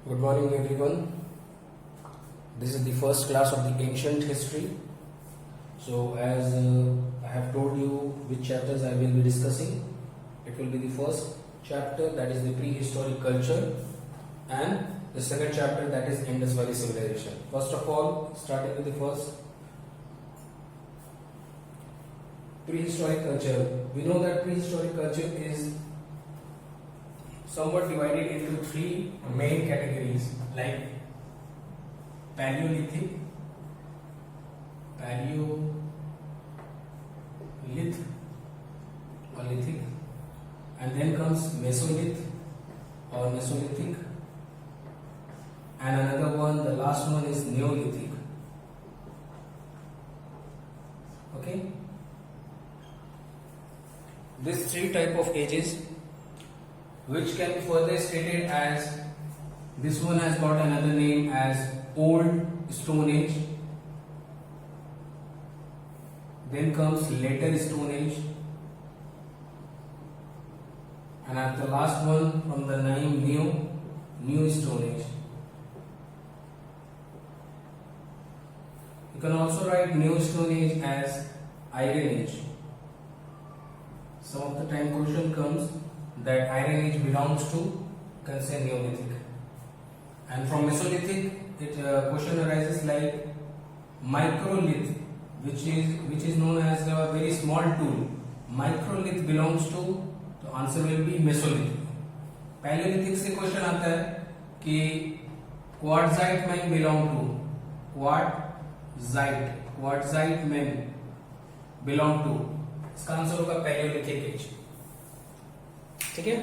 Good morning, everyone. This is the first class of the ancient history. So, as I have told you which chapters I will be discussing, it will be the first chapter, that is the prehistoric culture, and the second chapter, that is Indus Valley civilization. First of all, starting with the first prehistoric culture. We know that prehistoric culture is somewhat divided into three main categories, like Paleolithic, Paleolith or Lithic, and then comes Mesolith or Mesolithic, and another one, the last one is Neolithic. Okay, these three type of ages, which can be further stated as, this one has got another name as Old Stone Age, then comes Later Stone Age, and at the last one from the name New Stone Age. You can also write New Stone Age as Iron Age. Some of the time question comes that Iron Age belongs to, you can say, Neolithic. And from Mesolithic, question arises like Microlith, which is known as a very small tool. Microlith belongs to, the answer will be Mesolithic. Paleolithic से question आता है कि quartzite man belong to, quartzite man belong to, इसका answer होगा palaeolithic age. ठीक है.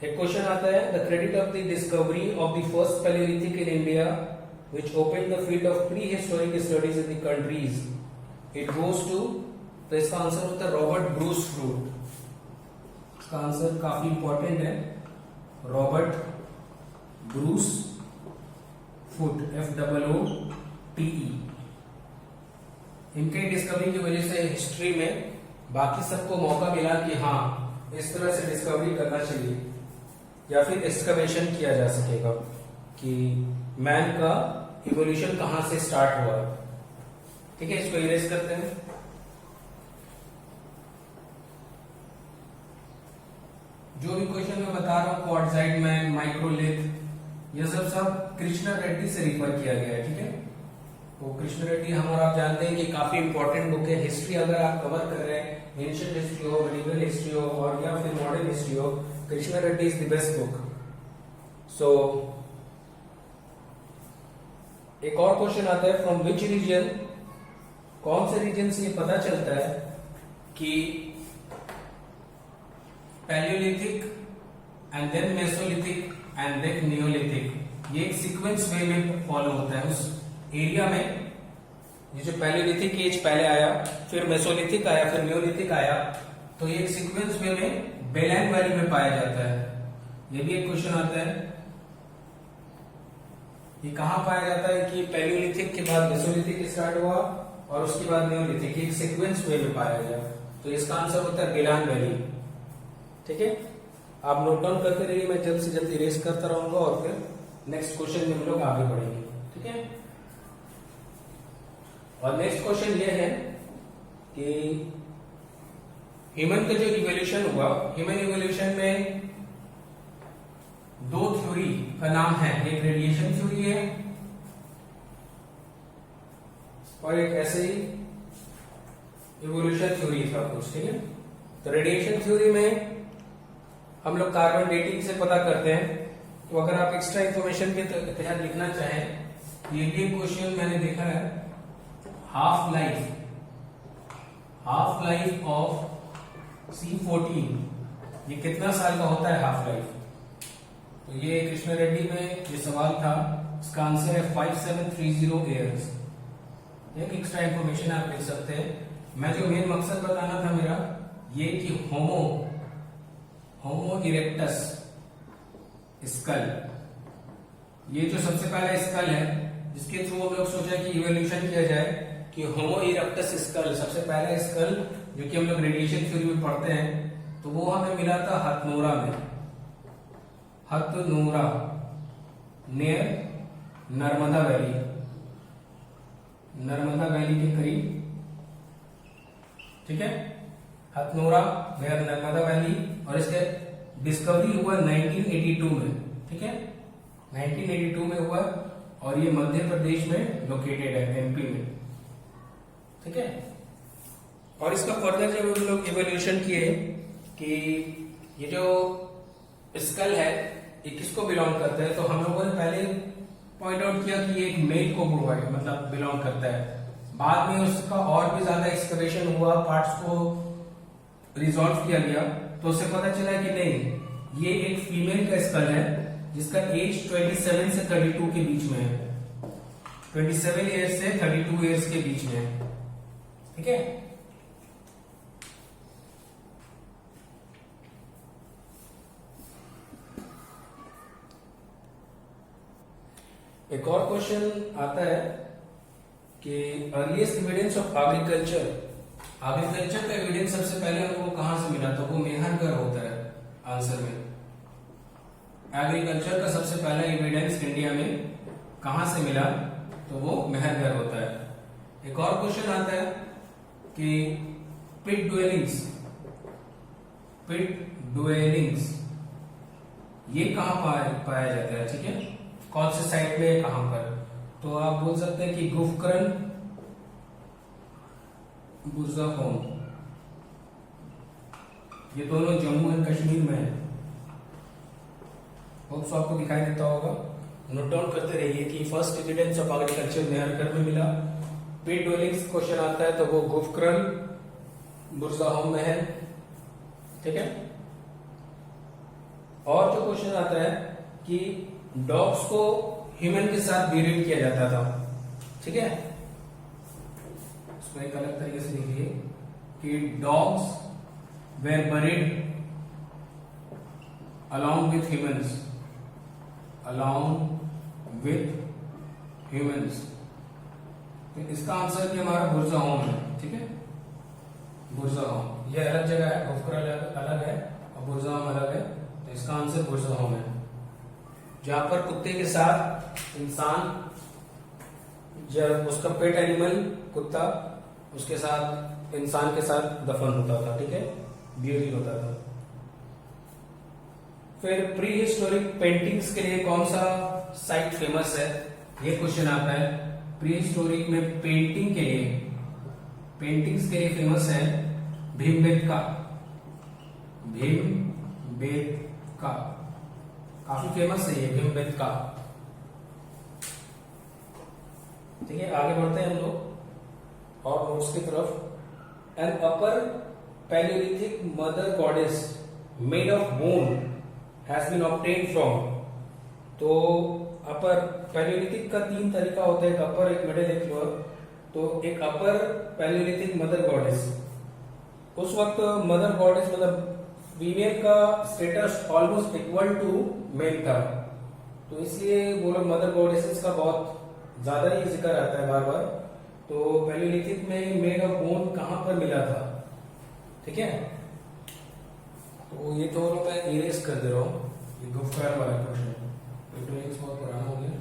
एक question आता है, the credit of the discovery of the first palaeolithic in India which opened the field of prehistoric studies in the countries, it goes to, तो इसका answer होता है रॉबर्ट ब्रूस फ्रूट. इसका आंसर काफी इंपॉर्टेंट है, रॉबर्ट ब्रूस फुट, FOOTE. इनके discovery की वजह से हिस्ट्री में बाकी सबको मौका मिला कि हाँ इस तरह से डिस्कवरी करना चाहिए, या फिर एक्सकवेशन किया जा सकेगा कि मैन का इवोल्यूशन कहां से स्टार्ट हुआ. ठीक है, इसको इरेज करते हैं. जो भी क्वेश्चन मैं बता रहा हूं, क्वार्टजाइट मैन, माइक्रोलिथ, ये सब कृष्णा रेड्डी से रिफर किया गया है. ठीक है, तो कृष्ण रेड्डी हम और आप जानते हैं कि काफी इंपॉर्टेंट बुक है. हिस्ट्री अगर आप कवर कर रहे हैं, एंशिएंट हिस्ट्री हो, मेडिवल हिस्ट्री हो, और या फिर मॉडर्न हिस्ट्री हो, Krishna Reddy is the best book. So एक और क्वेश्चन आता है, फ्रॉम विच रीजन, कौन से रीजन से ये पता चलता है कि palaeolithic and then mesolithic and then neolithic, ये एक सीक्वेंस वे में फॉलो होता है. उस एरिया में ये जो पैलियोलिथिक एज पहले आया, फिर मेसोलिथिक आया, फिर नियोलिथिक आया, तो ये एक सीक्वेंस वे में बेलैंड वैली में पाया जाता है. ये भी एक क्वेश्चन आता है, ये कहां पाया जाता है कि पैलियोलिथिक के बाद मेसोलिथिक स्टार्ट हुआ और उसके बाद नियोलिथिक, एक सीक्वेंस वे में पाया गया, तो इसका आंसर होता है बेलैंड वैली. ठीक है, आप नोट डाउन करते रहिए, मैं जल्द से जल्द इरेज करता रहूंगा और फिर नेक्स्ट क्वेश्चन में हम लोग आगे बढ़ेंगे. ठीक है, और नेक्स्ट क्वेश्चन ये है कि ह्यूमन का जो इवोल्यूशन हुआ, ह्यूमन इवोल्यूशन में दो थ्योरी का नाम है, एक रेडिएशन थ्योरी है और एक ऐसे ही इवोल्यूशन थ्योरी था कुछ. ठीक है, तो रेडिएशन थ्योरी में हम लोग कार्बन डेटिंग से पता करते हैं. तो अगर आप एक्स्ट्रा इंफॉर्मेशन के तहत लिखना चाहें, ये भी क्वेश्चन मैंने देखा है, हाफ लाइफ ऑफ C14, ये कितना साल का होता है हाफ लाइफ. तो ये कृष्ण रेड्डी में ये सवाल था, इसका आंसर है 5730 ईयर्स. एक एक्स्ट्रा इंफॉर्मेशन आप लिख सकते हैं. मैं जो मेन मकसद बताना था मेरा ये कि होमो इरेक्टस स्कल, ये जो सबसे पहला स्कल है जिसके थ्रू हम लोग सोचा कि इवोल्यूशन किया जाए, कि होमो इरेक्टस स्कल, सबसे पहला स्कल जो कि हम लोग रेडिएशन थ्योरी में पढ़ते हैं, तो वो हमें मिला था हथनोरा में. Hathnora near Narmada valley, Narmada valley के करीब, ठीक है, हथनोरा नियर नर्मदा वैली। और इसके डिस्कवरी हुआ 1982 में, ठीक है, 1982 में हुआ और ये मध्य प्रदेश में लोकेटेड है, एमपी में, ठीक है। और इसका फर्दर जब हम लोग इवोल्यूशन किए कि ये जो स्कल है ये किसको बिलोंग करता है, तो हम लोगों ने पहले पॉइंट आउट किया कि ये एक मेल को प्रोवाइड मतलब बिलोंग करता है। बाद में उसका और भी ज्यादा एक्सकवेशन हुआ, पार्ट्स को रिजॉल्व किया गया, तो उससे पता चला कि नहीं, ये एक फीमेल का स्कल है जिसका एज 27 से 32 के बीच में है, 27 ईयर्स से 32 ईयर्स के बीच में है, ठीक है। एक और क्वेश्चन आता है कि earliest evidence of agriculture, agriculture का एविडेंस सबसे पहले हमको कहां से मिला, तो वो मेहरगढ़ होता है आंसर में। एग्रीकल्चर का सबसे पहला एविडेंस इंडिया में कहां से मिला, तो वो मेहरगढ़ होता है। एक और क्वेश्चन आता है कि पिट ड्वेलिंग्स, पिट ड्वेलिंग्स ये कहां पाया जाता है, ठीक है, कौन से साइट में, कहां पर, तो आप बोल सकते हैं कि गुफकरन, बुरज़ाहोम, ये दोनों जम्मू एंड कश्मीर में है। होप सो आपको दिखाई देता होगा, नोट डाउन करते रहिए कि first evidence of agriculture Mehrgarh में मिला। पिट ड्वेलिंग्स क्वेश्चन आता है तो वो गुफकरन, बुरज़ाहोम में है, ठीक है। और जो क्वेश्चन आता है कि डॉग्स को ह्यूमन के साथ ब्रीड किया जाता था, ठीक है, इसको एक अलग तरीके से लिखिए कि dogs were buried along with humans, along with humans, तो इसका आंसर भी हमारा बुरज़ाहोम है, ठीक है, बुरज़ाहोम, ये अलग जगह है, गुफकरन अलग है और बुरज़ाहोम अलग है, तो इसका आंसर बुरज़ाहोम है, जहां पर कुत्ते के साथ इंसान, जब उसका पेट एनिमल कुत्ता उसके साथ इंसान के साथ दफन होता था, ठीक है, ब्यूरियल होता था। फिर प्री हिस्टोरिक पेंटिंग्स के लिए कौन सा साइट फेमस है, ये क्वेश्चन आता है। प्री हिस्टोरिक में पेंटिंग के लिए, पेंटिंग्स के लिए फेमस है भीमबेटका, भीमबेटका काफी फेमस है ये भीमबेटका, ठीक है। आगे बढ़ते हैं हम लोग और नोट्स की तरफ। An upper palaeolithic mother goddess made of bone has been obtained from, तो अपर पैलियोलिथिक का 3 तरीका होता है, एक अपर, एक मिडिल, एक लोअर। तो एक अपर पैलियोलिथिक मदर गॉडेस, उस वक्त मदर गॉडेस मतलब फीमेल का status almost equal to male था, तो इसलिए वो लोग मदर गॉडेसेस का बहुत ज्यादा ही जिक्र आता है बार बार। तो पैलियोलिथिक में मेड ऑफ बोन कहां पर मिला था, ठीक है, तो ये दोनों मैं इरेज कर दे रहा हूं, ये गुफकरन वाला क्वेश्चन, पेट्रोलिंग्स बहुत पुराना हो गया,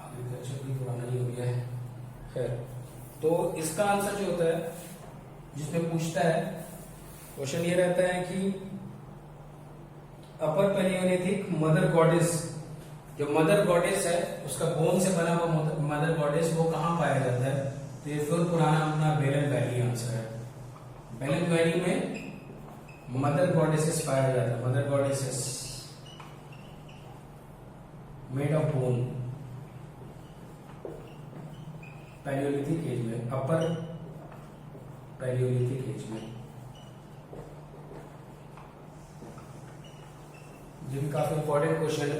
एग्रीकल्चर भी पुराना ही हो गया है, खैर। तो इसका आंसर जो होता है जिसमें पूछता है क्वेश्चन ये रहता है कि अपर पैलियोलिथिक मदर गॉडेस, जो मदर गॉडेस है उसका बोन से बना हुआ मदर गॉडेस वो कहां पाया जाता है, तो ये फिर पुराना अपना बेलन वैली आंसर है। बेलन वैली में मदर गॉडेसेस पाया जाता है, mother goddesses made of bone, palaeolithic age में, अपर पैलियोलिथिक एज में। ये भी काफी इंपॉर्टेंट क्वेश्चन है।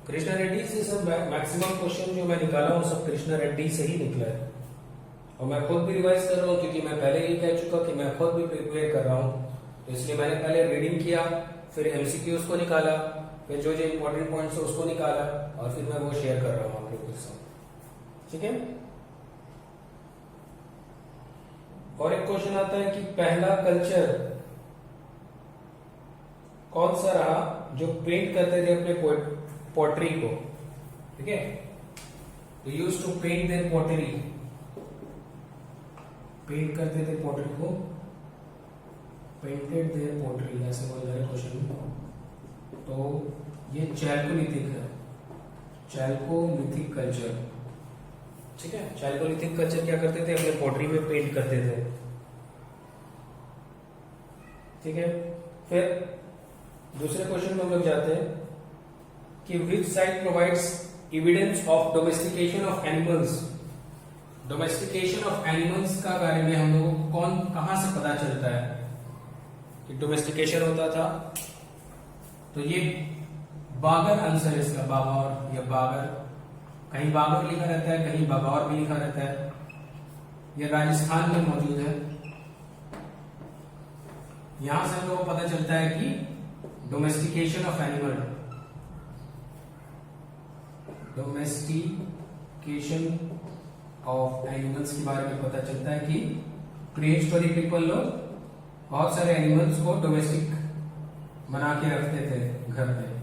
कृष्णा रेड्डी से सब मैक्सिमम क्वेश्चन जो मैं निकाला हूं सब कृष्णा रेड्डी से ही निकला है, और मैं खुद भी रिवाइज कर रहा हूं क्योंकि मैं पहले ही कह चुका कि मैं खुद भी प्रिपेयर कर रहा हूं, तो इसलिए मैंने पहले रीडिंग किया, फिर एमसीक्यूज को निकाला, फिर जो जो इंपॉर्टेंट पॉइंट्स है उसको निकाला, और फिर मैं वो शेयर कर रहा हूं आप लोगों के साथ, ठीक है। और एक क्वेश्चन आता है कि पहला कल्चर कौन सा रहा जो पेंट करते थे अपने पॉटरी को, ठीक है, they used to paint their pottery, paint करते थे पॉटरी को, पेंटेड देयर पोट्री, ऐसे बोल रहे क्वेश्चन में। तो ये चैल्कोलिथिक है, चैल्कोलिथिक कल्चर, ठीक है। चैल्कोलिथिक कल्चर क्या करते थे, अपने पोट्री में पेंट करते थे, ठीक है। फिर दूसरे क्वेश्चन में हम लोग जाते हैं कि विच site provides evidence of domestication of animals. Domestication of animals का बारे में हम लोगों को कहां से पता चलता है कि डोमेस्टिकेशन होता था। तो ये बागर आंसर है इसका, बागौर या बागर, कहीं बागर लिखा रहता है, कहीं बागौर भी लिखा रहता है। ये राजस्थान में मौजूद है। यहां से हम लोगों को पता चलता है कि domestication of animal, domestication of animals के बारे में पता चलता है कि प्रीहिस्टोरिक पीपल लोग बहुत सारे एनिमल्स को डोमेस्टिक बना के रखते थे घर पे।